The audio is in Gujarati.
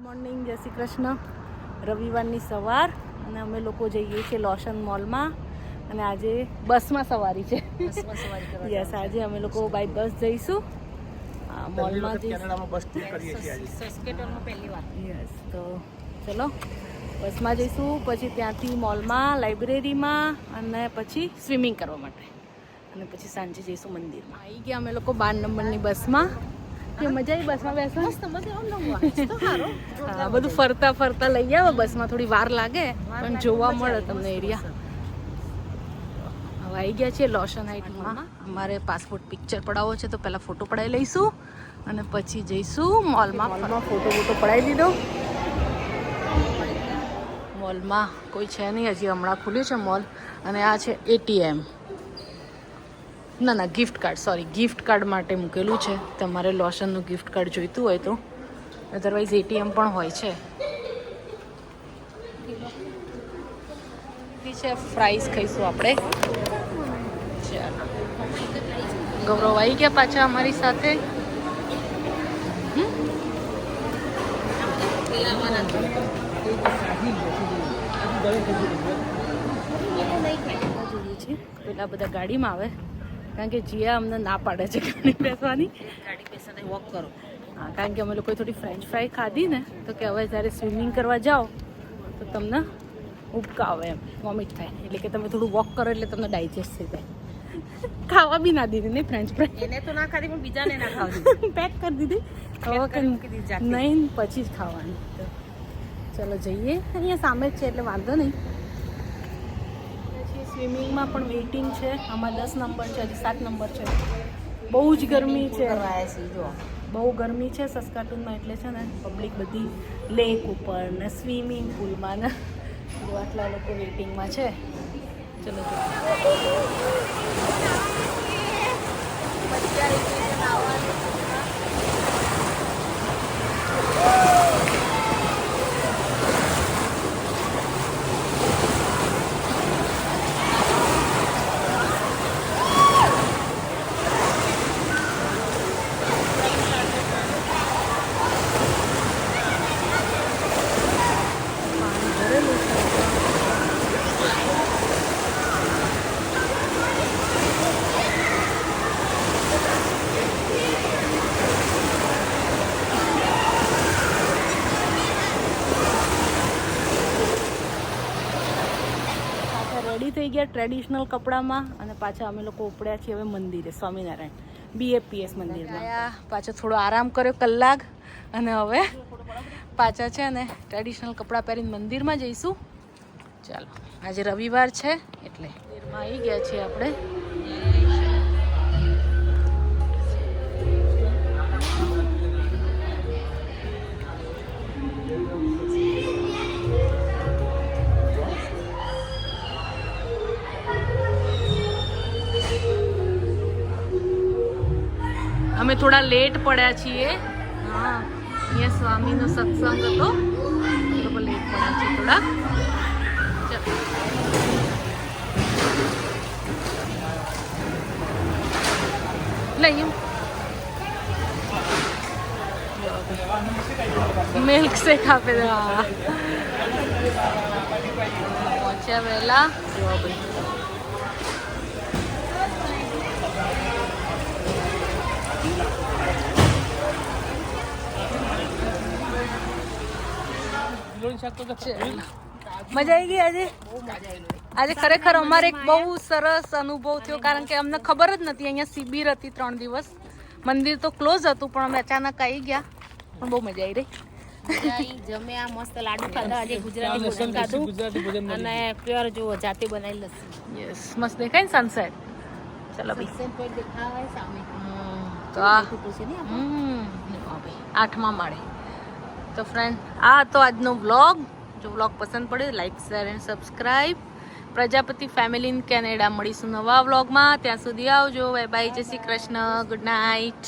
મોર્નિંગ, જય શ્રી કૃષ્ણ. રવિવારની સવાર અને અમે લોકો જઈએ છીએ લોશન મોલમાં અને આજે બસમાં સવારી છે. યસ, આજે અમે લોકો બાય બસ જઈશું મોલમાં. યસ, તો ચલો બસમાં જઈશું, પછી ત્યાંથી મોલમાં, લાઇબ્રેરીમાં અને પછી સ્વિમિંગ કરવા માટે અને પછી સાંજે જઈશું મંદિરમાં. આવી ગયા અમે લોકો 12 નંબરની બસમાં. મજા આવી બસમાં બેસવા. હા, બધું ફરતા ફરતા લઈ આવો. બસમાં થોડી વાર લાગે પણ જોવા મળે તમને એરિયા. હવે આવી ગયા છે લોશન હાઇટમાં. અમારે પાસપોર્ટ પિક્ચર પડાવવો છે તો પહેલાં ફોટો પડાવી લઈશું અને પછી જઈશું મોલમાં. ફોટો પડાવી દીધો. મોલમાં કોઈ છે નહીં, હજી હમણાં ખુલ્યું છે મોલ. અને આ છે ATM. ના, gift card, sorry, gift card માટે મૂકેલું છે. તમારે લોશનનું ગિફ્ટ કાર્ડ જોઈતું હોય તો, અધરવાઇઝ ATM પણ હોય છે. છે ફ્રાઈઝ ખાઈશું આપણે. ચાલો, ગૌરવ આવી ગયા પાછા અમારી સાથે. પેલા બધા ગાડીમાં આવે કારણ કે જીયા અમને ના પાડે છે ગાડી બેસવાની. ગાડી બેસાને વોક કરો. હા, કારણ કે અમે લોકોએ થોડી ફ્રેન્ચ ફ્રાઈ ખાધી ને તો કે હવે જ્યારે સ્વિમિંગ કરવા જાઓ તો તમને ઉબકા આવે, એમ વોમિટ થાય, એટલે કે તમે થોડું વોક કરો એટલે તમને ડાયજેસ્ટ થઈ જાય. ખાવા બી ના દીધી ને ફ્રેન્ચ ફ્રાઈ. એને તો ના ખાધી પણ બીજાને ના ખાધી. પેક કરી દીધી. નહીં, પછી જ ખાવાની. તો ચલો જઈએ. અહીંયા સામે જ છે એટલે વાંધો નહીં. સ્વિમિંગમાં પણ વેઇટિંગ છે. આમાં 10 નંબર છે, હજી 7 નંબર છે. બહુ જ ગરમી છે. બહુ ગરમી છે સસ્કાટુનમાં, એટલે છે ને પબ્લિક બધી લેક ઉપર ને સ્વિમિંગ પુલમાં ને આટલા લોકો વેઇટિંગમાં છે. ચલો રેડી થઈ ગયા ટ્રેડિશનલ કપડામાં અને પાછા અમે લોકો ઉપડ્યા છીએ હવે મંદિરે, સ્વામિનારાયણ BAPS મંદિરમાં. પાછો થોડો આરામ કર્યો કલાક અને હવે પાછા છે ને ટ્રેડિશનલ કપડાં પહેરીને મંદિરમાં જઈશું. ચાલો, આજે રવિવાર છે એટલે મંદિરમાં આવી ગયા છીએ આપણે. અમે થોડા લેટ પડ્યા છીએ. હા, અહીંયા સ્વામીનો સત્સંગ હતો, લેટ પડ્યા છીએ થોડા. લઈ મિલ્ક શેક આપે. પહોંચ્યા વહેલા. જો ભાઈ મજા આવી ગઈ આજે. આજે ખરેખર અમારે એક બહુ સરસ અનુભવ થયો કારણ કે અમને ખબર જ નથી. અહીંયા શિબિર હતી 3 દિવસ. મંદિર તો ક્લોઝ હતું પણ અમે અચાનક આવી ગયા, પણ બહુ મજા આવી રહી. જમ્યા, મસ્ત લાડુ ખાધા. આજે ગુજરાતી ભોજન ખાધું અને પ્યોર જો જાતે બનાવેલ લસ્સી. યસ, મસ્ત દેખાય ને સનસેટ. ચલો ભાઈ, સનસેટ પોઈન્ટ દેખાય સામે. તો આ 8મા માળે. તો ફ્રેન્ડ, આ હતો આજનો વ્લોગ. જો વ્લોગ પસંદ પડે like, share and subscribe. Prajapati family in Canada. મળીશું નવા વ્લોગમાં. ત્યાં સુધી આવજો. બાય બાય, જય શ્રી કૃષ્ણ, ગુડ નાઇટ.